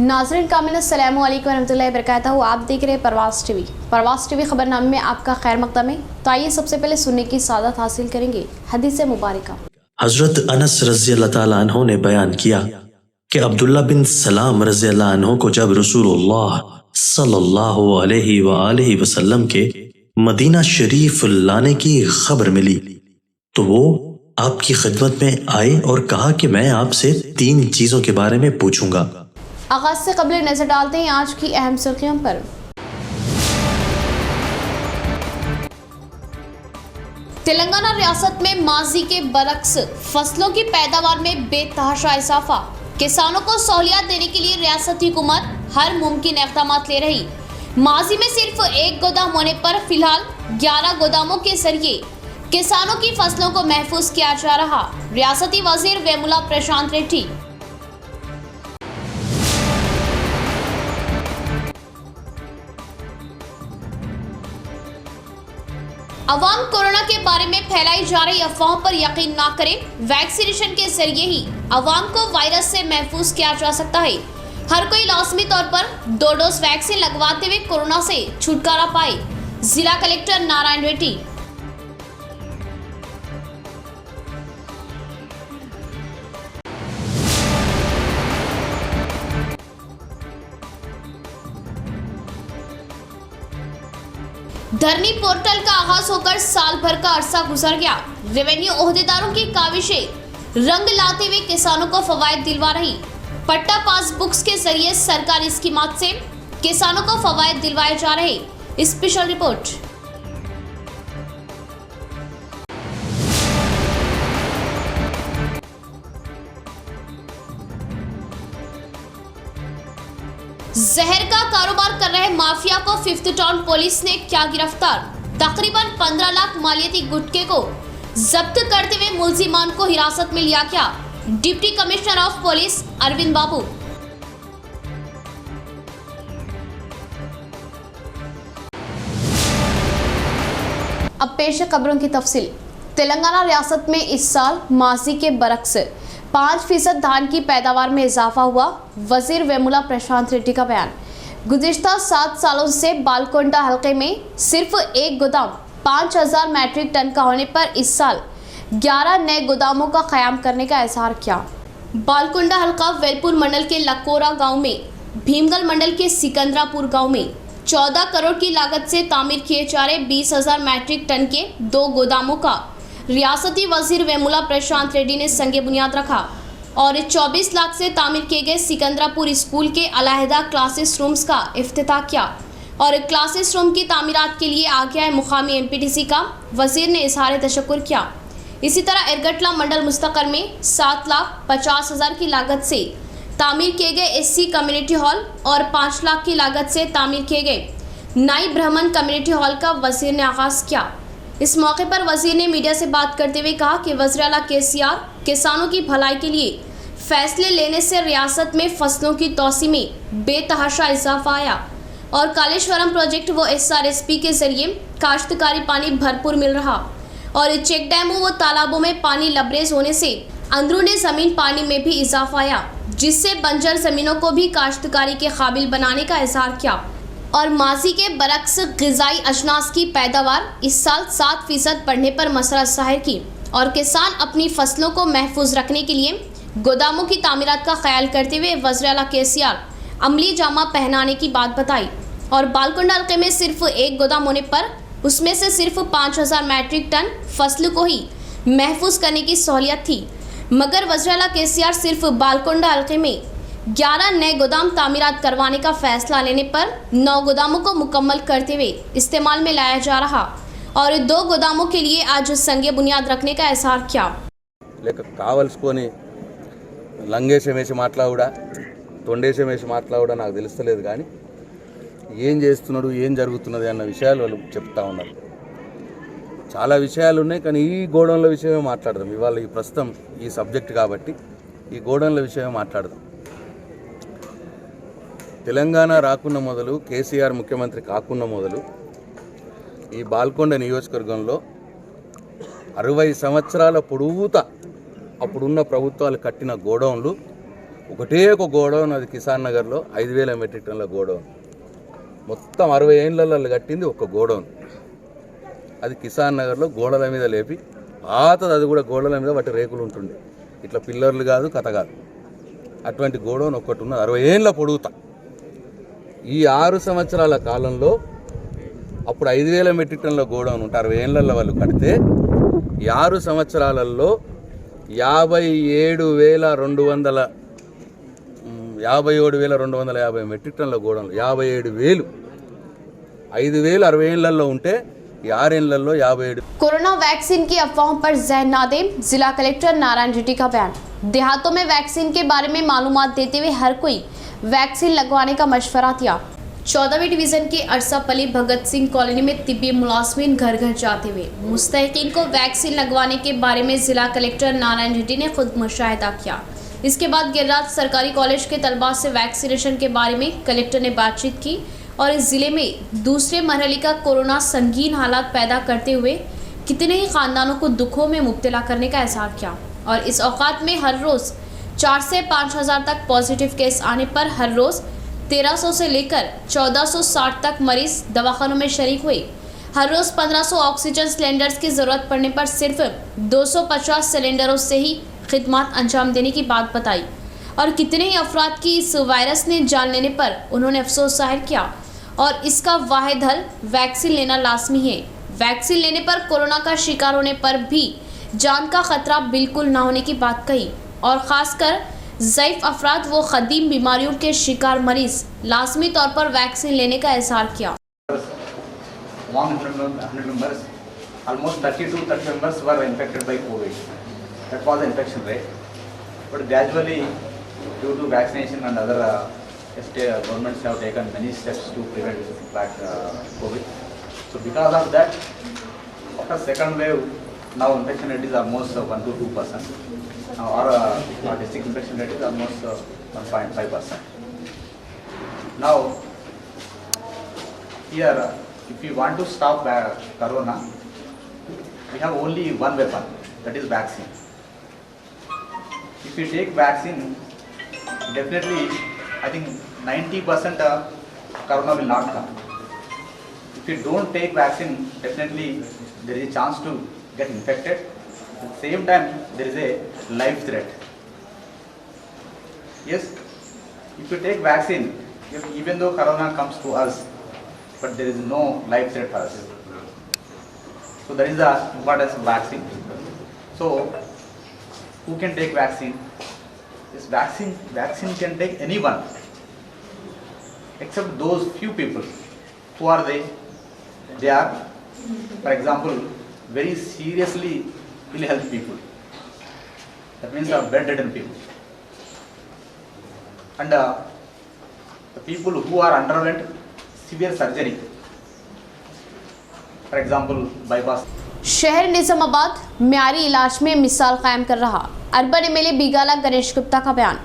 नाज़रीन कामिल अस्सलामु अलैकुम रहमतुल्लाहि व बरकातहू। आप देख रहे हैं परवास टीवी खबरनामे में आपका खैर मक़दम है। तो आइए सबसे पहले सुनने की सादत हासिल करेंगे हदीस मुबारक। हजरत अनस रज़ी अल्लाह ताला अन्हो ने बयान किया कि अब्दुल्ला बिन सलाम रज़ी अल्लाह अन्हो को जब रसूलुल्लाह सल्लल्लाहु अलैहि वालैहि वसल्लम के मदीना शरीफ लाने की खबर मिली तो वो आपकी खिदमत में आए और कहा कि मैं आपसे 3 चीजों के बारे में पूछूंगा। आगाज से कबल नजर डालते हैं आज की अहम सुर्खियों पर। तेलंगाना रियासत में माजी के बरक्स फसलों की पैदावार में बेतहाशा इजाफा। किसानों को सहूलियत देने के लिए रियासती हुकूमत हर मुमकिन इक़दाम ले रही। माजी में सिर्फ एक गोदाम होने पर फिलहाल 11 गोदामों के जरिए किसानों की फसलों को महफूज किया जा रहा। रियासती वजीर वेमुला प्रशांत रेड्डी। अवाम कोरोना के बारे में फैलाई जा रही अफवाहों पर यकीन ना करें। वैक्सीनेशन के जरिए ही अवाम को वायरस से महफूज किया जा सकता है। हर कोई लाजमी तौर पर 2 डोज वैक्सीन लगवाते हुए कोरोना से छुटकारा पाए। जिला कलेक्टर नारायण रेड्डी। धरनी पोर्टल का आगाज होकर साल भर का अरसा गुजर गया। रेवेन्यू ओहदेदारों की काविशें रंग लाते हुए किसानों को फवायद दिलवा रही। पट्टा पासबुक्स के जरिए सरकारी स्कीमात से किसानों को फवायद दिलवाए जा रहे। Special report. जहर का कारोबार कर रहे माफिया को 5th टाउन पुलिस ने किया गिरफ्तार। तकरीबन 15 लाख मालियती गुटके को जब्त करते हुए मुलजिमान को हिरासत में लिया गया। Deputy commissioner of police Arvind Babu. अब पेश है खबरों की तफसील। तेलंगाना रियासत में इस साल माजी के बरक्स 5% धान की पैदावार में इजाफा हुआ। वजीर वेमुला प्रशांत रेड्डी का बयान। गुज़िश्ता 7 सालों से बालकोंडा हलके में सिर्फ एक गोदाम 5000 मैट्रिक टन का होने पर इस साल 11 नए गोदामों का क़याम करने का इजहार किया। बालकोंडा हलका वेलपुर मंडल के लकोरा गांव में, भीमगल मंडल के सिकंदरापुर गांव में 14 करोड़ की लागत से तामीर किए जा रहे 20,000 मैट्रिक टन के 2 गोदामों का रियासती वजीर वेमुला प्रशांत रेड्डी ने संगे बुनियाद रखा और 24 लाख से तामीर किए गए सिकंदरापुर स्कूल के अलहदा क्लासेस रूम्स का इफ्तिताह किया और क्लासेस रूम की तामीरात के लिए आगे आए मुकामी एमपीटीसी का वजीर ने इजहार तशक्कुर किया। इसी तरह एरगटला मंडल मुस्तकर में 7,50,000 की लागत से तामीर किए गए एससी कम्युनिटी हॉल और 5 लाख की लागत से तामीर किए गए नाई ब्राह्मण कम्युनिटी हॉल का वजीर ने आगाज़ किया। इस मौके पर वजीर ने मीडिया से बात करते हुए कहा कि वज़ीर आला केसीआर किसानों की भलाई के लिए फैसले लेने से रियासत में फसलों की तौसी में बेतहाशा इजाफा आया और कालेश्वरम प्रोजेक्ट व SRSP के जरिए काश्तकारी पानी भरपूर मिल रहा और चेक डैमों व तालाबों में पानी लबरेज होने से अंदरूनी ज़मीन पानी में भी इजाफा आया, जिससे बंजर ज़मीनों को भी काश्तकारी के काबिल बनाने का इजहार किया। और माजी के बरक्स ग़िज़ाई अजनास की पैदावार इस साल 7% बढ़ने पर मसरत ज़ाहिर की और किसान अपनी फसलों को महफूज रखने के लिए गोदामों की तामीरात का ख्याल करते हुए वज़ीर आला केसीआर अमली जामा पहनाने की बात बताई। और बालकोंडा हल्के में सिर्फ एक गोदाम होने पर उसमें से सिर्फ 5,000 मैट्रिक टन फसल को ही महफूज करने की सहूलियत थी, मगर वज़ीर आला केसीआर सिर्फ बालकोंडा हल्के में 11 नए गोदाम तामीरात करवाने का फैसला लेने पर 9 गोदामों को मुकम्मल करते हुए इस्तेमाल में लाया जा रहा और 2 गोदामों के लिए आज संगे बुनियाद रखने का इजहार किया। కావల్సుకొని లంగేశం వేసి మాట్లాడా తొండేశం వేసి మాట్లాడా నాకు తెలుస్తలేదు, కానీ ఏం చేస్తున్నాడు ఏం జరుగుతున్నది అన్న విషయాలు వాళ్ళు చెప్తా ఉన్నారు. చాలా విషయాలు ఉన్నాయి, కానీ ఈ గోడౌన్ల విషయమే మాట్లాడదాం. ఇవాళ ఈ ప్రస్తుతం ఈ సబ్జెక్ట్ కాబట్టి ఈ గోడౌన్ల విషయమే మాట్లాడదాం. తెలంగాణ రాకున్న మొదలు, కేసీఆర్ ముఖ్యమంత్రి కాకున్న మొదలు ఈ బాల్కొండ నియోజకవర్గంలో 60 సంవత్సరాల పొడవుతా అప్పుడున్న ప్రభుత్వాలు కట్టిన గోడౌన్లు ఒకటే ఒక గోడౌన్, అది కిసాన్ నగర్లో 5,000 మెట్రిక్ టన్నుల గోడౌన్. మొత్తం 60 ఏళ్ళల్లో కట్టింది ఒక గోడౌన్. అది కిసాన్ నగర్లో గోడల మీద లేపి పాతది, అది కూడా గోడల మీద వాటి రేకులు ఉంటుండే, ఇట్లా పిల్లర్లు కాదు కథ కాదు, అటువంటి గోడౌన్ ఒక్కటి ఉన్నది 60 ఏళ్ళ పొడుగుతా. ఈ 6 సంవత్సరాల కాలంలో అప్పుడు 5,000 మెట్రిక్ టన్నుల గోడౌన్ ఉంటే 60 ఏళ్ళల్లో వాళ్ళు కడితే ఈ 6 సంవత్సరాలలో 57,250 మెట్రిక్ టన్నుల గోడౌన్లు 57,000. 5,000 60 ఏళ్లలో ఉంటే ఈ 6 ఏళ్లలో 57. कोरोना वैक्सीन की अफवाहों पर ज़हन ना दें, जिला कलेक्टर नारायण रेड्डी का बयान। देहातों में वैक्सीन के बारे में मालूमात देते हुए हर कोई वैक्सीन लगवाने का मशवरा दिया। 14वीं डिवीजन के अरसापली भगत सिंह कॉलोनी में तिब्बी मुलाजमीन घर घर जाते हुए मुस्तहिकीन को वैक्सीन लगवाने के बारे में जिला कलेक्टर नारायण रेड्डी ने खुद मुशाहिदा किया। इसके बाद गिरिराज सरकारी कॉलेज के तलबा से वैक्सीनेशन के बारे में कलेक्टर ने बातचीत की और इस जिले में दूसरे मरहले का कोरोना संगीन हालात पैदा करते हुए कितने ही खानदानों को दुखों में मुब्तला करने का एहसास किया। और इस औकात में हर रोज़ 4 से 5,000 तक पॉजिटिव केस आने पर हर रोज़ 1300 से लेकर 1460 तक मरीज दवाखानों में शरीक हुए। हर रोज़ 1500 ऑक्सीजन सिलेंडर्स की ज़रूरत पड़ने पर सिर्फ 250 सिलेंडरों से ही खिदमत अंजाम देने की बात बताई। और कितने ही अफराद की इस वायरस ने जान लेने पर उन्होंने अफसोस जाहिर किया और इसका वाहिद हल वैक्सीन लेना लाजमी है। वैक्सीन लेने पर कोरोना का शिकार होने पर भी जान का खतरा बिल्कुल ना होने की बात कही और ख़ासकर ज़ईफ़ अफराद व ख़दीम बीमारियों के शिकार मरीज़ लाजमी तौर पर वैक्सीन लेने का इज़हार किया। 100 members, almost 30 to 30 members were infected by COVID. That was the infection rate. But gradually, due to vaccination and other governments have taken many steps to prevent COVID. So because of that, after second wave, now infection rate is almost 1 to 2%. Our district infection rate is almost 1.5%. Now, here, if we want to stop corona, we have only one weapon, that is vaccine. If we take vaccine, definitely, I think 90% corona will not come. If you don't take vaccine, definitely there is a chance to get infected. At the same time, there is a life threat. Yes, if you take vaccine, even though corona comes to us, but there is no life threat for us. So that is the importance of vaccine. So who can take vaccine? This vaccine can take anyone, except those few people. Who are they? They are, for example, very seriously ill health people. That means bedridden people. And the people who are underwent severe surgery, for example bypass. शहर Nizamabad marry इलाज में मिसाल कायम कर रहा urban MLA Bigala Ganesh Gupta का बयान।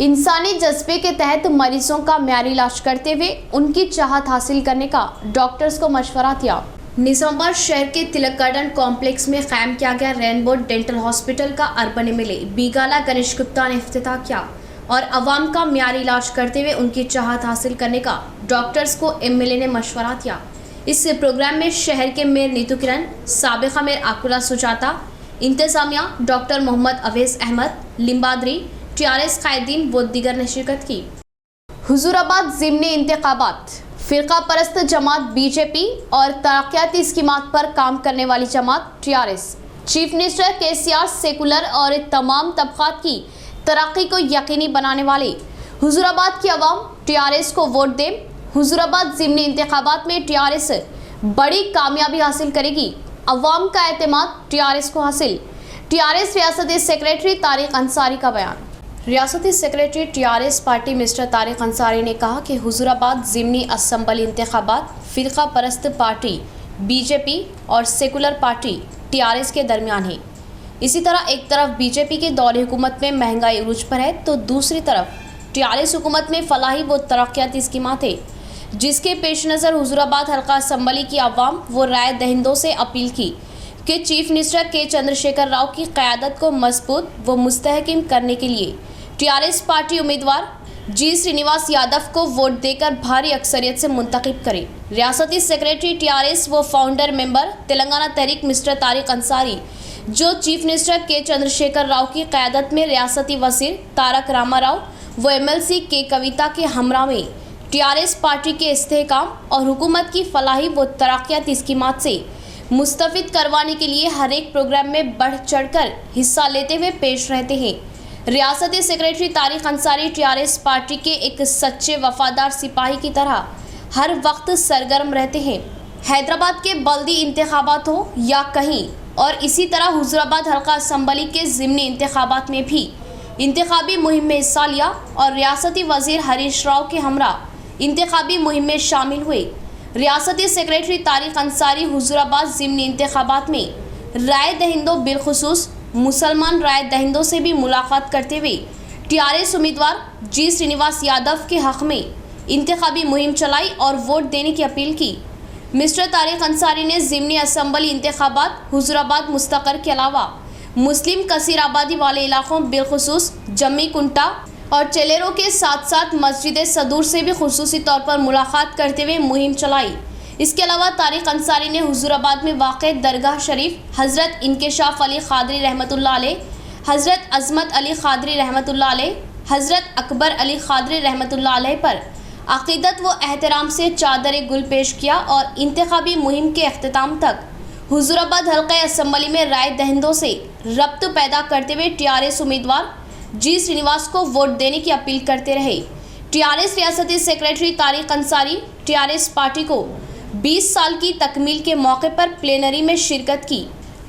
इंसानी जज्बे के तहत मरीजों का म्यारी इलाज करते हुए उनकी चाहत हासिल करने का डॉक्टर्स को मशवरा दिया। निजामाबाद शहर के तिलक गार्डन कॉम्प्लेक्स में कायम किया गया रेनबो डेंटल हॉस्पिटल का अर्बन एमएलए बिगाला गणेश गुप्ता ने इफ्तिताह किया और अवाम का म्यारी इलाज करते हुए उनकी चाहत हासिल करने का डॉक्टर्स को एमएलए ने मशवरा दिया। इस प्रोग्राम में शहर के मेयर नीतू किरण, साबिक़ा मेयर आकुला सुजाता, इंतजामिया डॉक्टर मोहम्मद अवेज अहमद, लिम्बाद्री, टीआरएस कायदीन व दीगर ने शिरकत की। हुजूराबाद ज़िमनी इंतखाबात फ़िरका परस्त जमात बीजेपी और तरक्याती स्कीमात पर काम करने वाली जमात TRS, chief minister KCR secular और तमाम तबक़ात की तरक्की को यकीनी बनाने वाले हुजूराबाद की आवाम टीआरएस को वोट दें। हुजूराबाद ज़िमनी इंतखाबात में टीआरएस बड़ी कामयाबी हासिल करेगी। अवाम का एतमाद टीआरएस को हासिल। टीआरएस रियासती सेक्रेटरी तारिक अंसारी का बयान। रियासती secretary TRS party mister Tariq Ansari ने कहा कि हुजूराबाद ज़िमनी असम्बली इंतखाबात फ़िरका परस्त पार्टी बीजेपी और सेकुलर पार्टी टीआरएस के दरमियान है। इसी तरह एक तरफ बीजेपी के दौरे हुकूमत में महंगाई उरूज पर है तो दूसरी तरफ टीआरएस हुकूमत में फलाही व तरक्याती स्कीमात है, जिसके पेश नज़र हुजूराबाद हल्का असम्बली की आवाम व राय दहिंदों से अपील की कि चीफ मिनिस्टर के चंद्रशेखर राव की क़यादत को मजबूत व मुस्तहकम करने के लिए टीआरएस पार्टी उम्मीदवार जी श्रीनिवास यादव को वोट देकर भारी अक्सरियत से मुंतखब करे। रियासती सेक्रेटरी टीआरएस व फाउंडर मेंबर तेलंगाना तहरीक मिस्टर तारिक अंसारी, जो चीफ मिनिस्टर के चंद्रशेखर राव की क़यादत में रियासती वज़ीर तारक रामाराव व एमएलसी के कविता के हमरा में टीआरएस पार्टी के इस्तेहकाम और हुकूमत की फलाही व तरक्याती स्कीमात से मुस्तफ़िद करवाने के लिए हर एक प्रोग्राम में बढ़ चढ़कर हिस्सा लेते हुए पेश रहते हैं। रियासती secretary Tariq Ansari TRS party के एक सच्चे वफादार सिपाही की तरह हर वक्त सरगर्म रहते हैं। हैदराबाद के बल्दी इंतखाबात हो या कहीं और इसी तरह हुजूराबाद हल्का असम्बली के ज़िमनी इंतखाबात में भी इंतखाबी मुहिम में हिस्सा लिया और रियासती वज़ीर हरीश राव के हमरा इंतखाबी मुहिम में शामिल हुए। रियासती सेक्रेटरी तारिक अंसारी हुजूराबाद ज़िमनी इंतखाबात में राय दहिंदों बिलखुसूस मुसलमान राय दहिंदों से भी मुलाकात करते हुए टीआरएस उम्मीदवार जी श्रीनिवास यादव के हक़ में इंतखाबी मुहिम चलाई और वोट देने की अपील की। मिस्टर तारिक अंसारी ने ज़िमनी असम्बली इंतखाबात हुजूराबाद मुस्तकर के अलावा मुस्लिम कसीर आबादी वाले इलाकों बिलखुसूस जम्मी कुंटा और चेलेरों के साथ साथ मस्जिद सदूर से भी खुसूसी तौर पर मुलाकात करते हुए मुहिम चलाई। इसके अलावा तारिक अंसारी ने हुजूराबाद में वाक़ दरगाह शरीफ हज़रत इनकेशाफ अली क़ादरी रहमतुल्लाह अलैह, हज़रत अज़मत अली क़ादरी रहमतुल्लाह अलैह, हज़रत अकबर अली क़ादरी रहमतुल्लाह अलैह पर अक़ीदत व एहतराम से चादर गुल पेश किया और इंतखाबी मुहिम के अख्तिताम तक हुजूराबाद हल्का असम्बली में राय दहिंदों से रब्त पैदा करते हुए टीआरएस उम्मीदवार जी श्रीनिवास को वोट देने की अपील करते रहे। टीआरएस रियासती secretary Tariq Ansari TRS party को 20 साल की तकमील के मौके पर प्लेनरी में शिरकत की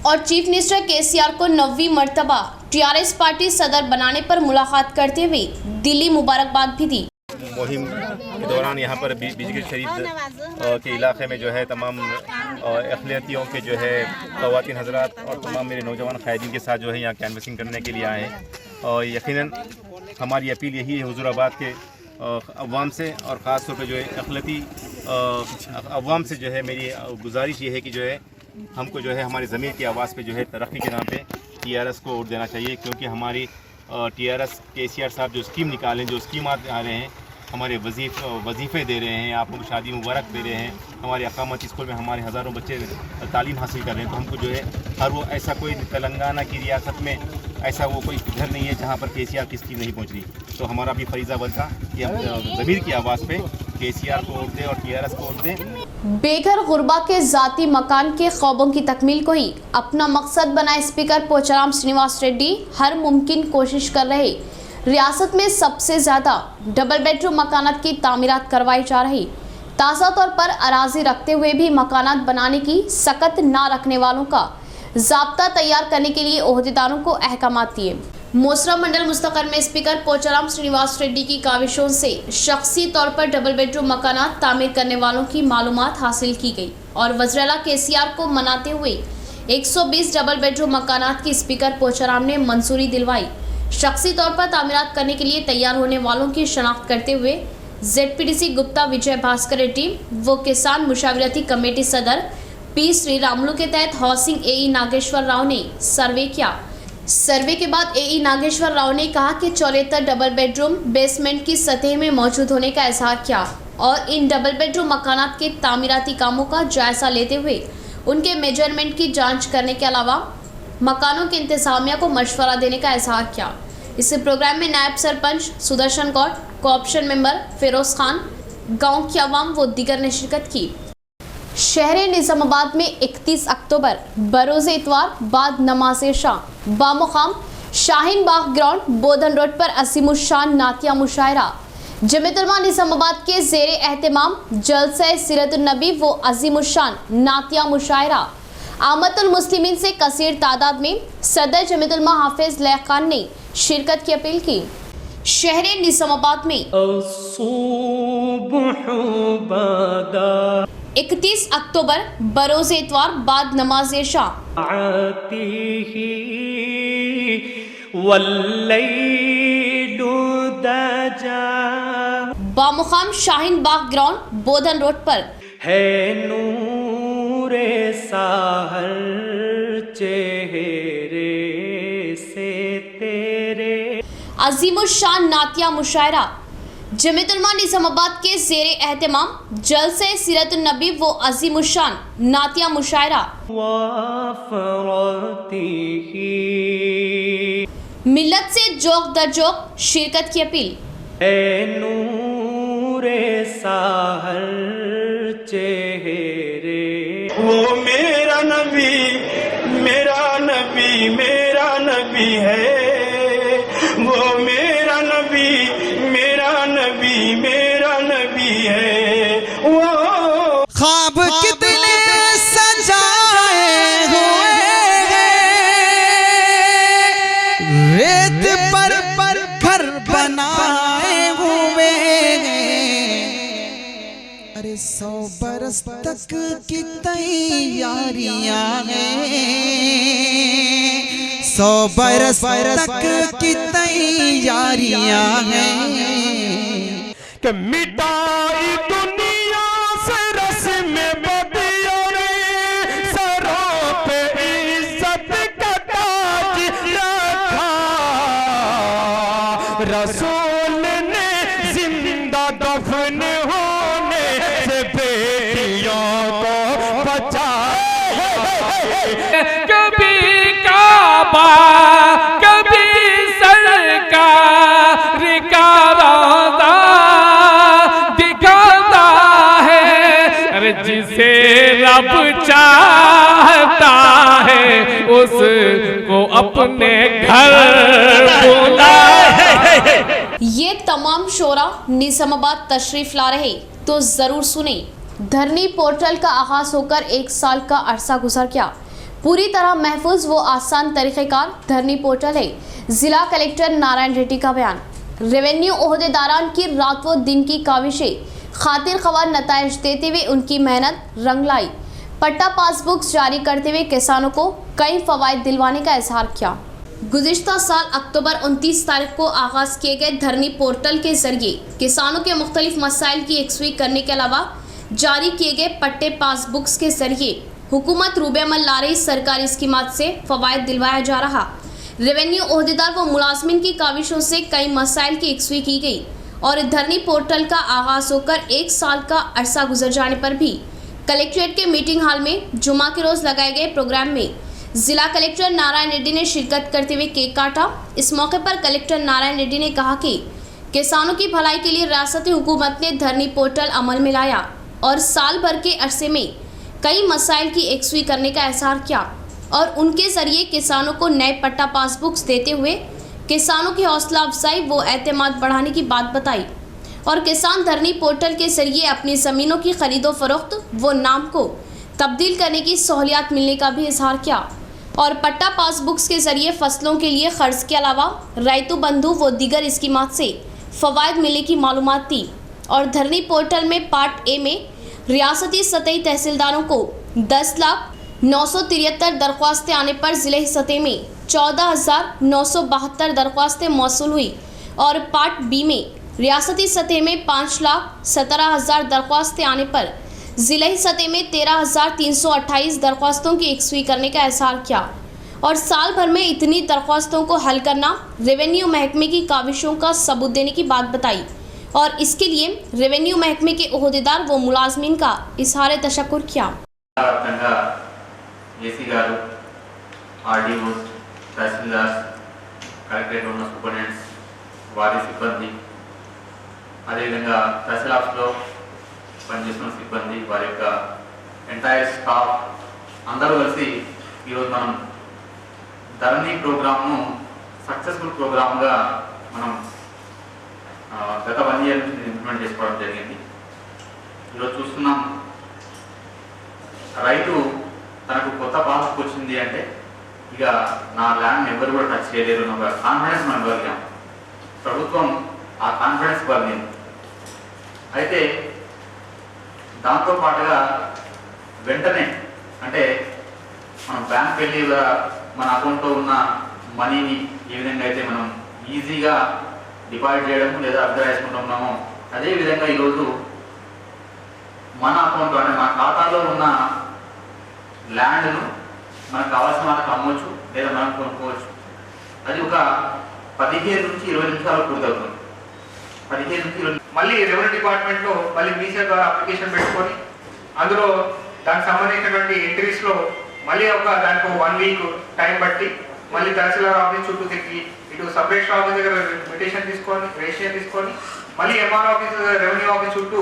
और चीफ मिनिस्टर केसीआर को 9वीं मरतबा टीआरएस पार्टी सदर बनाने पर मुलाकात करते हुए दिली मुबारकबाद भी दी। मुहिम के दौरान यहाँ पर बिजली शरीफ के इलाके में जो है तमाम अक़लियतियों के जो है ख़वातीन हज़रात और तमाम मेरे नौजवान क़ायदीन के साथ जो है यहाँ कैनवसिंग करने के लिए आए हैं और यकीनन हमारी अपील यही है हुजूराबाद के अवाम से और ख़ास तौर पे जो है अक़लियती अवाम से जो है मेरी गुजारिश ये है कि जो है हमको जो है हमारी ज़मीर की आवाज़ पे जो है तरक्की के नाम पे टीआरएस को वोट देना चाहिए, क्योंकि हमारी टीआरएस केसीआर साहब जो स्कीम निकालें, जो स्कीमात आ रहे हैं, हमारे वजीफ़े दे रहे हैं, आप लोग शादी मुबारक दे रहे हैं, हमारे अकामत स्कूल में हमारे हज़ारों बच्चे तालीम हासिल कर रहे हैं, तो हमको जो है हर वो ऐसा कोई तेलंगाना की रियासत में ऐसा वो कोई घर नहीं है जहाँ पर केसीआर की स्कीम नहीं पहुँच रही। तो हमारा भी फरीज़ा बनता कि हम ज़मीर की आवाज़ पे केसीआर को वोट दें और टीआरएस को वोट दें। बेघर गुरबा के ज़ाती मकान के ख्वाबों की तकमील को ही अपना मकसद बनाए स्पीकर पोचाराम श्रीनिवास रेड्डी हर मुमकिन कोशिश कर रहे। रियासत में सबसे ज़्यादा डबल बेडरूम मकानात की तामीरात करवाई जा रही। ताज़ा तौर पर अराजी रखते हुए भी मकानात बनाने की सकत ना रखने वालों का ज़ाब्ता तैयार करने के लिए ओहदेदारों को अहकामात दिए। मोसरा मंडल मुस्तकर में स्पीकर पोचाराम श्रीनिवास रेड्डी की काविशों से शख्सी तौर पर डबल बेडरूम मकानात तामीर करने वालों की मालूमात हासिल की गई और वज़ीर-ए-आला केसीआर को मनाते हुए 120 डबल बेडरूम मकानात की स्पीकर पोचाराम ने मंजूरी दिलवाई। शख्सी तौर पर तामीरात करने के लिए तैयार होने वालों की शनाख्त करते हुए जेडपीडीसी गुप्ता विजय भास्कर रेड्डी व किसान मुशावरती कमेटी सदर पी श्रीरामुलु के तहत हाउसिंग एई नागेश्वर राव ने सर्वे किया। सर्वे के बाद एई नागेश्वर राव ने कहा कि 74 डबल बेडरूम बेसमेंट की सतह में मौजूद होने का इजहार किया और इन डबल बेडरूम मकानात के तामीराती कामों का जायजा लेते हुए उनके मेजरमेंट की जांच करने के अलावा मकानों की इंतजामिया को मशवरा देने का इजहार किया। इस प्रोग्राम में नायब सरपंच सुदर्शन गौड़, कोऑप्शन मेंबर फिरोज खान, गांव की आवाम व दीगर ने शिरकत की। शहर निज़ामाबाद में 31 अक्टूबर बरोज़ इतवार बाद नमाज शाह बामुकाम शाहीन बाग ग्राउंड बोधन रोड पर असीमुशान नातिया मुशायरा जमीयत-उलमा निज़ामाबाद के ज़ेर एहतमाम जलसा सीरतुन्नबी व अजीमुशान नातिया मुशायरा आमतुल मुस्लिमीन से कसीर तादाद में सदर जमीयत-उलमा हाफिज लैह खान ने शिरकत की अपील की। शहर निज़ामाबाद में 31 अक्टूबर बरोज़ इतवार बाद नमाज शाह बामुकाम शाहीन बाग ग्राउंड बोधन रोड पर है नूरे साहर चेहरे से तेरे अजीमुशान नातिया मुशायरा जमीयत-उल-उलमा निज़ामाबाद के ज़ेरे एहतमाम जलसे सीरतुन नबी व अजीमुशान नातिया मुशायरा मिल्लत से जोक दर जोक शिरकत की अपील। ए नूरे साहर चेहरे वो मेरा नबी मेरा नबी मेरा नबी है वो मेरा नबी मेरा नबी मेरा नबी है वो ख्वाब कितने सजाए हुए रेत पर घर बनाए हुए अरे 100 बरस तक की तैयारियां हैं 100 बरस तक की तैयारियां हैं कि मिटाई दुनिया से रस्म बदियों सरों पे इज्जत का ताज रखा रसूल ने जिंदा दफन होने से बेटियों को बचाया कभी काबा कभी सरकार का रौदा दिखाता है अरे जिसे रब चाहता है उसको अपने घर बुलाए। ये तमाम शोरा निज़ामाबाद तशरीफ ला रहे तो जरूर सुने। धरनी पोर्टल का आगाज होकर 1 साल का अरसा गुजर गया। पूरी तरह महफूज व आसान तरीक़ेकार धरनी पोर्टल है। जिला कलेक्टर नारायण रेड्डी का बयान। रेवेन्यू ओहदेदारान की रात व दिन की काविशें खातिर खवार नताइज देते हुए उनकी मेहनत रंग लाई। पट्टा पासबुक्स जारी करते हुए किसानों को कई फवायद दिलवाने का इजहार किया। गुज़िश्ता साल अक्टूबर 29 तारीख को आगाज किए गए धरनी पोर्टल के जरिए किसानों के मुख्तलिफ मसाइल की यकसुई करने के अलावा जारी किए गए पट्टे पासबुक्स के जरिए हुकूमत रूबे अमल ला रही सरकारी स्कीमात से फवायद दिलवाया जा रहा। रेवेन्यू ओहदेदार व मुलाजमिन की काविशों से कई मसाइल की यकसुई की गई और धरनी पोर्टल का आगाज होकर 1 साल का अरसा गुजर जाने पर भी कलेक्ट्रेट के मीटिंग हॉल में जुमा के रोज लगाए गए प्रोग्राम में जिला कलेक्टर नारायण रेड्डी ने शिरकत करते हुए केक काटा। इस मौके पर कलेक्टर नारायण रेड्डी ने कहा कि किसानों की भलाई के लिए रियासती हुकूमत ने धरनी पोर्टल अमल में लाया और साल भर के अरसे में कई मसाइल की यकसुई करने का इजहार किया और उनके जरिए किसानों को नए पट्टा पासबुक्स देते हुए किसानों की हौसला अफजाई व एतमाद बढ़ाने की बात बताई और किसान धरनी पोर्टल के जरिए अपनी ज़मीनों की खरीदो फरोख्त व नाम को तब्दील करने की सहूलियत मिलने का भी इजहार किया और पट्टा पासबुक्स के जरिए फसलों के लिए खर्च के अलावा रैतु बंधु व दीगर स्कीमात से फ़वायद मिलने की मालूमात दी। और धरनी पोर्टल में पार्ट ए में रियासती सतही तहसीलदारों को 10,973 दरख्वास्तें आने पर ज़िले सतह में 14,972 दरख्वास्तें मौसूल हुई और पार्ट बी में रियासती सतह में 5,17,000 दरख्वास्तें आने पर ज़िले सतह में 13,328 दरख्वास्तों की यकसुई करने का इजहार किया और साल भर में इतनी दरख्वास्तों को हल करना रेवेन्यू महकमे की काविशों का सबूत देने की बात बताई और इसके लिए रेवेन्यू महकमे के ओहदेदार व मुलाजमीन का इजहार तशक्कुर किया। ఏసీ గారు ఆర్డీఓస్ తహసీల్దార్స్ కలెక్టరేట్ ఉన్న సూపరింటెండెంట్స్ వారి సిబ్బంది అదేవిధంగా తహసీల్ ఆఫీస్లో పనిచేస్తున్న సిబ్బంది వారి యొక్క ఎంటైర్ స్టాఫ్ అందరూ కలిసి ఈరోజు మనం ధరణి ప్రోగ్రామ్ను సక్సెస్ఫుల్ ప్రోగ్రామ్గా మనం గత 1 ఇయర్ నుంచి ఇంప్లిమెంట్ చేసుకోవడం జరిగింది. ఈరోజు చూస్తున్నాం రైతు తనకు కొత్త పాస్బుక్ వచ్చింది అంటే ఇక నా ల్యాండ్ ఎవరు కూడా టచ్ చేయలేరు అన్న కాన్ఫిడెన్స్ మనం ఇవ్వగలిగాం. ప్రభుత్వం ఆ కాన్ఫిడెన్స్ ఇవ్వగలిగింది. అయితే దాంతో పాటుగా వెంటనే అంటే మనం బ్యాంక్ వెళ్ళి మన అకౌంట్లో ఉన్న మనీని ఏ విధంగా అయితే మనం ఈజీగా డిపాజిట్ చేయడం లేదా విత్డ్రా చేసుకుంటున్నామో అదేవిధంగా ఈరోజు మన అకౌంట్లో అంటే మన ఖాతాలో ఉన్న ల్యాండ్ను మనకు కావాల్సిన వాళ్ళకి అమ్మవచ్చు లేదా మనం కొనుక్కోవచ్చు. అది ఒక 15 నుంచి 20 నిమిషాలు పూర్తవుతుంది. 15 నుంచి 20 మళ్ళీ రెవెన్యూ డిపార్ట్మెంట్లో మళ్ళీ మీసే ద్వారా అప్లికేషన్ పెట్టుకొని అందులో దానికి సంబంధించినటువంటి ఎంట్రీస్లో మళ్ళీ దానికి 1 వీక్ టైం బట్టి మళ్ళీ తహసీల్దార్ ఆఫీస్ చుట్టూ తిరిగి ఇటు సబ్ రిజిస్టర్ ఆఫీస్ దగ్గర రిజిస్ట్రేషన్ తీసుకొని మళ్ళీ ఎంఆర్ ఆఫీస్ రెవెన్యూ ఆఫీస్ చుట్టూ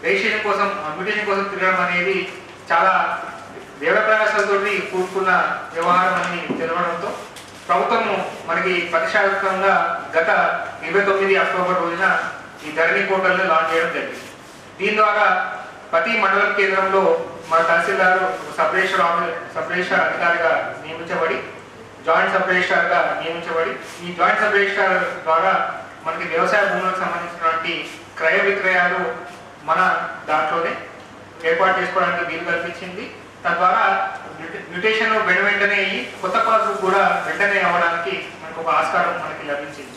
రిజిస్ట్రేషన్ కోసం మ్యూటేషన్ కోసం తిరగడం అనేది చాలా వ్యయ ప్రయాసాలతో కూడుకున్న వ్యవహారం అని తెలవడంతో ప్రభుత్వము మనకి ప్రతిష్టాత్మకంగా గత 29 అక్టోబర్ రోజున ఈ ధరణి పోర్టల్ని లాంచ్ చేయడం జరిగింది. దీని ద్వారా ప్రతి మండల కేంద్రంలో మన తహసీల్దార్ సబ్ రిజిస్టర్ అధికారిగా నియమించబడి జాయింట్ సబ్ రిజిస్ట్రార్గా నియమించబడి ఈ జాయింట్ సబ్ రిజిస్ట్రార్ ద్వారా మనకి వ్యవసాయ భూములకు సంబంధించినటువంటి క్రయ విక్రయాలు మన దాంట్లోనే ఏర్పాటు చేసుకోవడానికి వీలు కల్పించింది. తద్వారా మ్యూటేషన్ వెంటనే అయ్యి కొత్త పాస్బుక్ కూడా వెంటనే అవ్వడానికి మనకు ఒక ఆస్కారం మనకి లభించింది.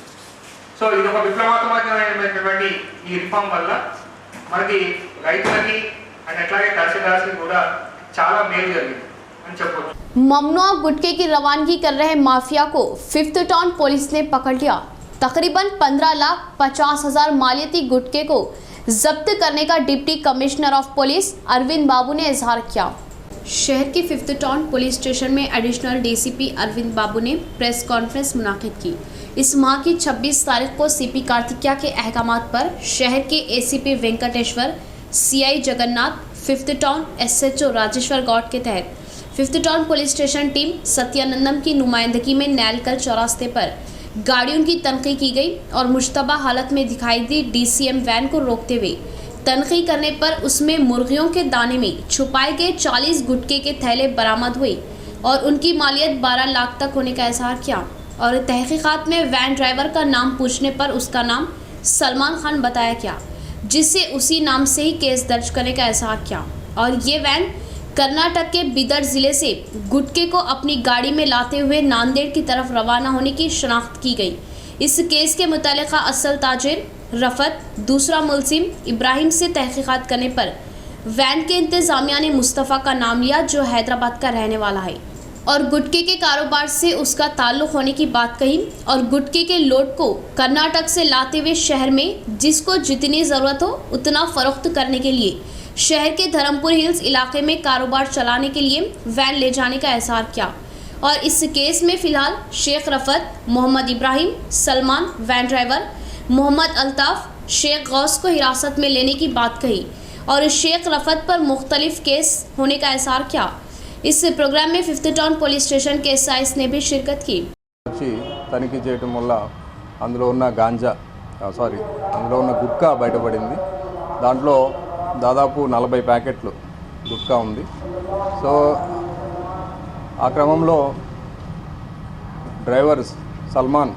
సో ఇది ఒక విప్లవాత్మకమైనటువంటి ఈ రిఫార్మ్ వల్ల మనకి రైతులకి అండ్ అట్లాగే తహసీల్దార్స్కి కూడా చాలా మేలు జరిగింది అని చెప్పొచ్చు. ममनुआ गुटखे की रवानगी कर रहे माफिया को 5th टाउन पुलिस ने पकड़ लिया। तकरीबन 15,50,000 मालियती गुटखे को जब्त करने का deputy commissioner of police Arvind Babu ने इजहार किया। शहर के 5th टाउन पुलिस स्टेशन में एडिशनल डीसीपी अरविंद बाबू ने प्रेस कॉन्फ्रेंस मुनाकिद की। इस माह की 26 तारीख को सीपी कार्तिकिया के अहकामात पर शहर के ACP Venkateshwar, CI Jagannath, 5th town SHO Rajeshwar Goud के तहत 5th town police station team Satyanandam की नुमाइंदगी में नैलकल चौरास्ते पर गाड़ियों की तनखी की गई और मुश्तबा हालत में दिखाई दी डीसीएम वैन को रोकते हुए तनखी करने पर उसमें मुर्गियों के दाने में छुपाए गए 40 गुटखे के थैले बरामद हुए और उनकी मालियत 12 लाख तक होने का इजहार किया। और तहकीकात में वैन ड्राइवर का नाम पूछने पर उसका नाम सलमान खान बताया गया, जिससे उसी नाम से ही केस दर्ज करने का इजहार किया। और ये वैन कर्नाटक के बीदर जिले से गुटखे को अपनी गाड़ी में लाते हुए नांदेड़ की तरफ रवाना होने की शनाख्त की गई। इस केस के मुतालिका असल ताजिर रफत, दूसरा मुलजिम इब्राहिम से तहकीकात करने पर वैन के इंतज़ामिया ने मुस्तफ़ा का नाम लिया, जो हैदराबाद का रहने वाला है, और गुटखे के कारोबार से उसका ताल्लुक़ होने की बात कही और गुटखे के लोड को कर्नाटक से लाते हुए शहर में जिसको जितनी ज़रूरत हो उतना फ़रोख्त करने के लिए शहर के धर्मपुर हिल्स इलाके में कारोबार चलाने के लिए वैन ले जाने का इजहार किया। और इस केस में फ़िलहाल शेख रफत, मोहम्मद इब्राहिम, सलमान वैन ड्राइवर, मोहम्मद अल्ताफ़, शेख गौस को हिरासत में लेने की बात कही और शेख रफत पर मुख्तलिफ केस होने का इजहार किया। इस प्रोग्राम में 5th टाउन पुलिस स्टेशन के एसआईस ने भी शिरकत की। తనిఖీ చేయడం వల్ల అందులో ఉన్న గుట్కా బయటపడింది. దాంట్లో దాదాపు 40 ప్యాకెట్లు గుట్కా ఉంది. సో ఆ క్రమంలో డ్రైవర్ సల్మాన్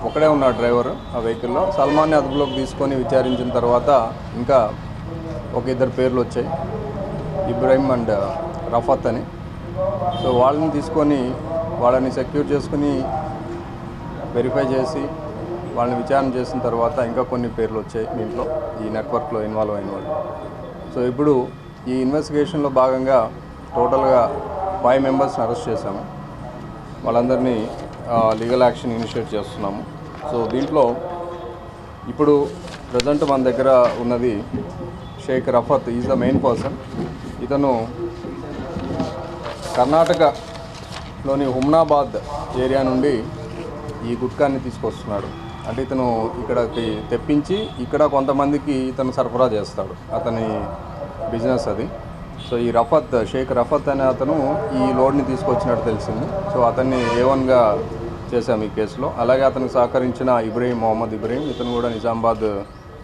ఒకడే ఉన్నాడు. డ్రైవర్ ఆ వెహికల్లో సల్మాన్ని అదుపులోకి తీసుకొని విచారించిన తర్వాత ఇంకా ఒక 2 పేర్లు వచ్చాయి, ఇబ్రాహిం అండ్ రఫత్ అని. సో వాళ్ళని తీసుకొని వాళ్ళని సెక్యూర్ చేసుకుని వెరిఫై చేసి వాళ్ళని విచారణ చేసిన తర్వాత ఇంకా కొన్ని పేర్లు వచ్చాయి దీంట్లో, ఈ నెట్వర్క్లో ఇన్వాల్వ్ అయిన వాళ్ళు. సో ఇప్పుడు ఈ ఇన్వెస్టిగేషన్లో భాగంగా టోటల్గా 5 మెంబర్స్ని అరెస్ట్ చేశాము. వాళ్ళందరినీ లీగల్ యాక్షన్ ఇనిషియేట్ చేస్తున్నాము. సో దీంట్లో ఇప్పుడు ప్రజెంట్ మన దగ్గర ఉన్నది Sheikh Rafat, is the main person. ఇతను కర్ణాటకలోని హుమ్నాబాద్ ఏరియా నుండి ఈ గుట్కాన్ని తీసుకొస్తున్నాడు. అంటే ఇతను ఇక్కడికి తెప్పించి ఇక్కడ కొంతమందికి ఇతను సరఫరా చేస్తాడు, అతని బిజినెస్ అది. సో ఈ రఫత్, షేక్ రఫత్ అనే అతను ఈ లోడ్ని తీసుకొచ్చినట్టు తెలిసింది. సో అతన్ని A1గా చేశాము ఈ కేసులో. అలాగే అతనికి సహకరించిన ఇబ్రాహిం, మొహమ్మద్ ఇబ్రాహిం, ఇతను కూడా నిజామాబాద్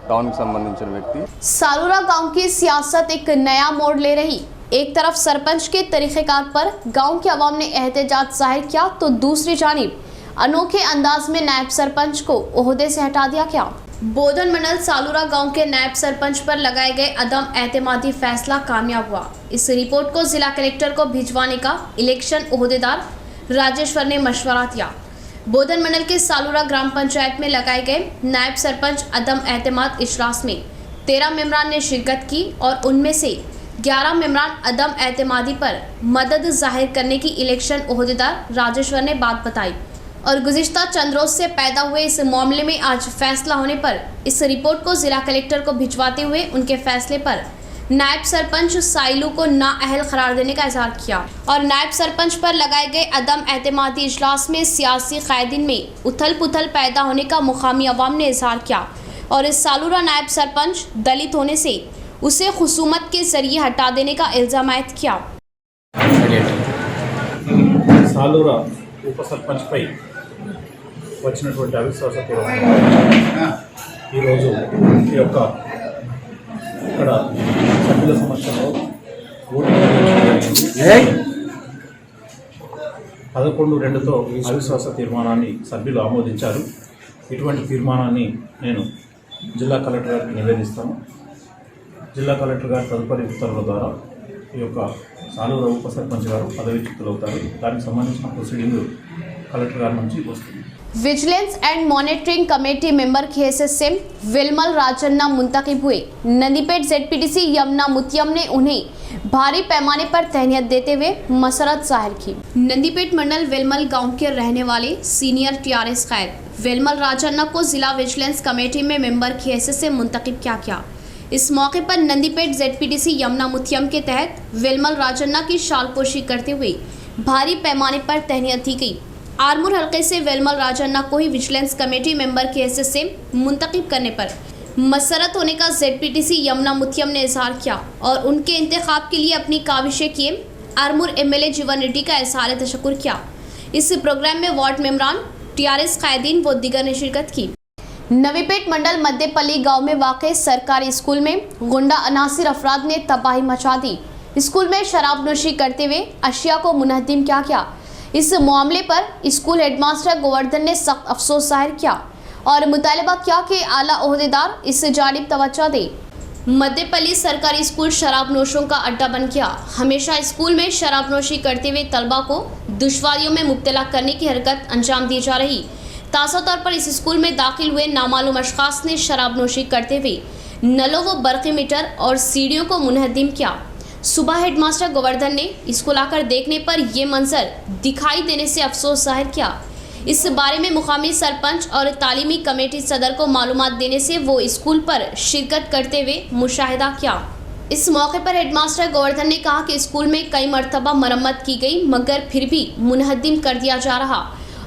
टाउन के संबंधित व्यक्ति। सालूरा गांव की सियासत एक नया मोड़ ले रही। एक तरफ सरपंच के तरीक़ेकार पर गांव के अवाम ने एहतजाज जाहिर किया, तो दूसरी जानिब अनोखे अंदाज में नायब सरपंच को ओहदे से हटा दिया गया। बोधन मंडल सालूरा गांव के नायब सरपंच पर लगाए गए अदम एतमादी फैसला कामयाब हुआ। इस रिपोर्ट को जिला कलेक्टर को भिजवाने का इलेक्शन ओहदेदार राजेश्वर ने मशवरा दिया। बोधन मंडल के सालूरा ग्राम पंचायत में लगाए गए नायब सरपंच अदम एतमाद इजलास में 13 मेंबरान ने शिरकत की और उनमें से 11 मेंबरान अदम एतमादी पर मदद जाहिर करने की इलेक्शन ओहदेदार राजेश्वर ने बात बताई। और गुज़िश्ता चंद रोज से पैदा हुए इस मामले में आज फैसला होने पर इस रिपोर्ट को जिला कलेक्टर को भिजवाते हुए उनके फैसले पर नायब सरपंच साइलू को नाअहल करार देने का इजहार किया और नायब सरपंच पर लगाए गए अदम एतमादी इजलास में सियासी कायदीन में उथल पुथल पैदा होने का मुकामी अवाम ने इजहार किया और इस सालूरा नायब सरपंच दलित होने से उसे खुसूमत के जरिए हटा देने का इल्ज़ाम आयद किया। సాలూరా ఉప సర్పంచ్పై వచ్చినటువంటి అవిశ్వాస తీర్మానం ఈరోజు ఈ యొక్క ఇక్కడ సభ్యుల సమక్షంలో ఓటు 11-2తో అవిశ్వాస తీర్మానాన్ని సభ్యులు ఆమోదించారు. ఇటువంటి తీర్మానాన్ని నేను జిల్లా కలెక్టర్ గారికి నివేదిస్తాను. జిల్లా కలెక్టర్ గారి తదుపరి ఉత్తర్వుల ద్వారా ఈ యొక్క సాలూరా ఉప సర్పంచ్ గారు పదవీచ్యుతులవుతారు. దానికి సంబంధించిన ప్రొసీడింగ్ కలెక్టర్ గారి నుంచి వస్తుంది. Vigilance and monitoring committee member की हैसियत से विलमल राजन्ना मुंतखब हुए। नंदीपेट ZPDC यमुना मुतियम ने उन्हें भारी पैमाने पर तहनीत देते हुए मसरत जाहिर की। नंदीपेट मंडल विलमल गांव के रहने वाले सीनियर TRS कैद विलमल राजन्ना को जिला विजिलेंस कमेटी में मेंबर की हैसियत से मुंतखब किया गया। इस मौके पर नंदीपेट ZPDC यमुना मुतियम के तहत विलमल राजन्ना की शालपोशी करते हुए भारी पैमाने पर तहनीत दी गई। आरमूर हल्के से विलमल राजन्ना को ही विजिलेंस कमेटी मेंबर की हैसियत से मुंतखब करने पर मसरत होने का ZPDC यमुना मुतियम ने इजहार किया और उनके इंतखाब के लिए अपनी काविशें किए आरमूर MLA जीवन रेड्डी का इजहार तशक्कुर किया। इस प्रोग्राम में वार्ड मेंबरान TRS कायदीन व दीगर ने शिरकत की। नवीपेट मंडल मध्यपल्ली गांव में वाक़ सरकारी स्कूल में गुंडा अनासिर अफराद ने तबाही मचा दी। स्कूल में शराब नोशी करते हुए अशिया को मुनहदिम किया। इस मामले पर स्कूल हेडमास्टर गोवर्धन ने सख्त अफसोस जाहिर किया और मुतालबा किया कि आला ओहदेदार इस जानिब तवज्जो दे। मध्यपल्ली सरकारी स्कूल शराब नोशों का अड्डा बन गया। हमेशा स्कूल में शराब नोशी करते हुए तलबा को दुश्वारियों में मुब्तला करने की हरकत अंजाम दी जा रही। ताज़ा तौर पर इस स्कूल में दाखिल हुए नामालूम अशखास ने शराब नोशी करते हुए नलों व बरक़ी मीटर और सीढ़ियों को मुनहदिम किया। सुबह हेडमास्टर गोवर्धन ने स्कूल आकर देखने पर ये मंजर दिखाई देने से अफसोस जाहिर किया। इस बारे में मुकामी सरपंच और तालीमी कमेटी सदर को मालूमात देने से वो स्कूल पर शिरकत करते हुए मुशाहिदा किया। इस मौके पर हेडमास्टर गोवर्धन ने कहा कि स्कूल में कई मरतबा मरम्मत की गई मगर फिर भी मुनहदिम कर दिया जा रहा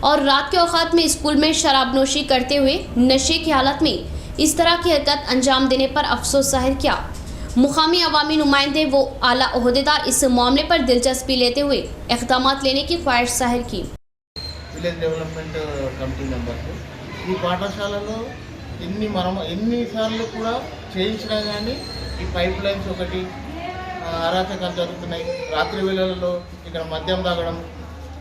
और रात के औकात में स्कूल में शराब नोशी करते हुए नशे की हालत में इस तरह की हरकत अंजाम देने पर अफसोस जाहिर किया। मुकामी अवामी नुमाइंदे वो आला ओहदेदार इस मामले पर दिलचस्पी लेते हुए इक़दामात लेने की ख्वाहिश जाहिर की। విలేజ్ డెవలప్మెంట్ కమిటీ మెంబర్స్ ఈ పాఠశాలలో ఎన్నిసార్లు కూడా చేయించినా కానీ ఈ పైప్ లైన్స్ ఒకటి అరాచకాలు జరుగుతున్నాయి. రాత్రి వేళలలో ఇక్కడ మద్యం తాగడం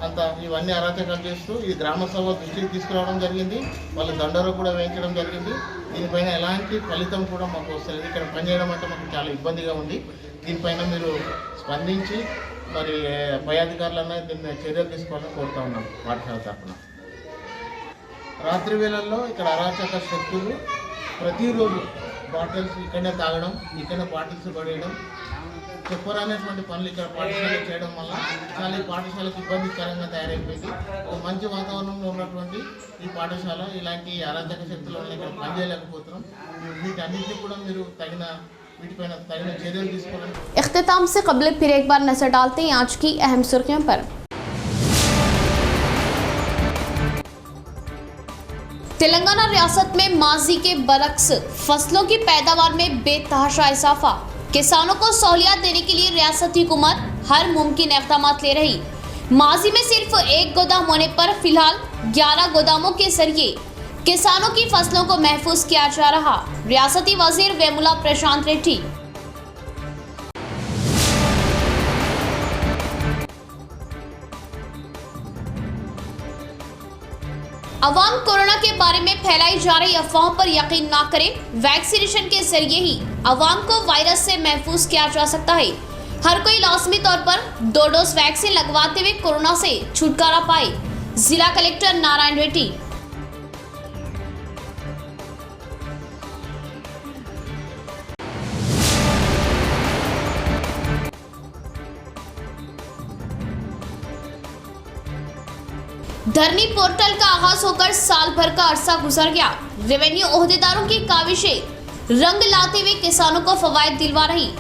అంతా ఇవన్నీ అరాచకాలు చేస్తూ ఈ గ్రామ సభ దృష్టికి తీసుకురావడం జరిగింది. వాళ్ళ దండోరా కూడా వేయించడం జరిగింది. దీనిపైన ఎలాంటి ఫలితం కూడా మాకు వస్తుంది. ఇక్కడ పనిచేయడం అంటే మాకు చాలా ఇబ్బందిగా ఉంది. దీనిపైన మీరు స్పందించి మరి పై అధికారులన్నా దీన్ని చర్యలు తీసుకోవాలని కోరుతా ఉన్నాం. పాఠశాల తరఫున రాత్రి వేళల్లో ఇక్కడ అరాచక శక్తులు ప్రతిరోజు బాటిల్స్ ఇక్కడనే తాగడం, ఇక్కడనే బాటిల్స్ పడేయడం, చెప్పరానటువంటి పనులు ఇక్కడ పాఠశాలలో చేయడం వల్ల చాలా ఈ పాఠశాలకు ఇబ్బందికరంగా తయారైపోయింది. ఒక మంచి వాతావరణంలో ఉన్నటువంటి ఈ పాఠశాల ఇలాంటి అరాచక శక్తుల వల్ల ఇక్కడ పనిచేయలేకపోతున్నాం. వీటన్నింటినీ కూడా మీరు तगीन चर्यल తీసుకోవాలని। इख्तिताम से कबल फिर एक बार नजर डालते हैं आज की अहम सुर्खियों पर। तेलंगाना रियासत में माजी के बरक्स फसलों की पैदावार में बेतहाशा इजाफा। किसानों को सहूलियत देने के लिए रियासती हुकूमत हर मुमकिन इक़दामात ले रही। माजी में सिर्फ एक गोदाम होने पर फिलहाल 11 गोदामों के जरिए किसानों की फसलों को महफूज किया जा रहा। रियासती वजीर वेमुला प्रशांत रेड्डी। अवाम कोरोना के बारे में फैलाई जा रही अफवाहों पर यकीन ना करें। वैक्सीनेशन के जरिए ही अवाम को वायरस से महफूज किया जा सकता है। हर कोई लाजमी तौर पर 2 डोज वैक्सीन लगवाते हुए कोरोना से छुटकारा पाए। जिला कलेक्टर नारायण रेड्डी। धरनी पोर्टल का आगाज होकर साल भर का अरसा गुजर गया। रेवेन्यू ओहदेदारों की काविशें रंग लाते हुए किसानों को फवायद दिलवा रही।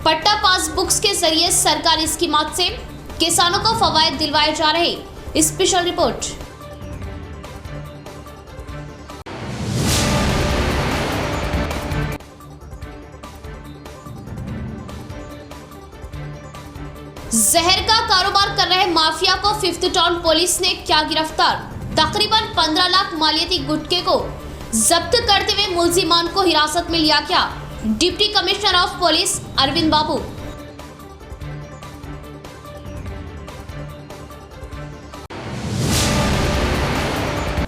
पट्टा पासबुक्स के जरिए सरकारी स्कीमात से किसानों को फवायद दिलवाए जा रहे। Special report. जहर का कारोबार कर रहे माफिया को 5th टाउन पुलिस ने किया गिरफ्तार। तकरीबन 15 लाख मालियती गुटके को जब्त करते हुए मुलजिमान को हिरासत में लिया गया। Deputy commissioner of police Arvind Babu.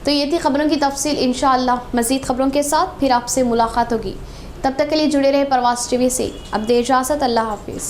तो ये थी खबरों की तफसील। इंशाअल्लाह मजीद खबरों के साथ फिर आपसे मुलाकात होगी। तब तक के लिए जुड़े रहे प्रवास टीवी से। अब दे इजाजत। अल्लाह हाफिज।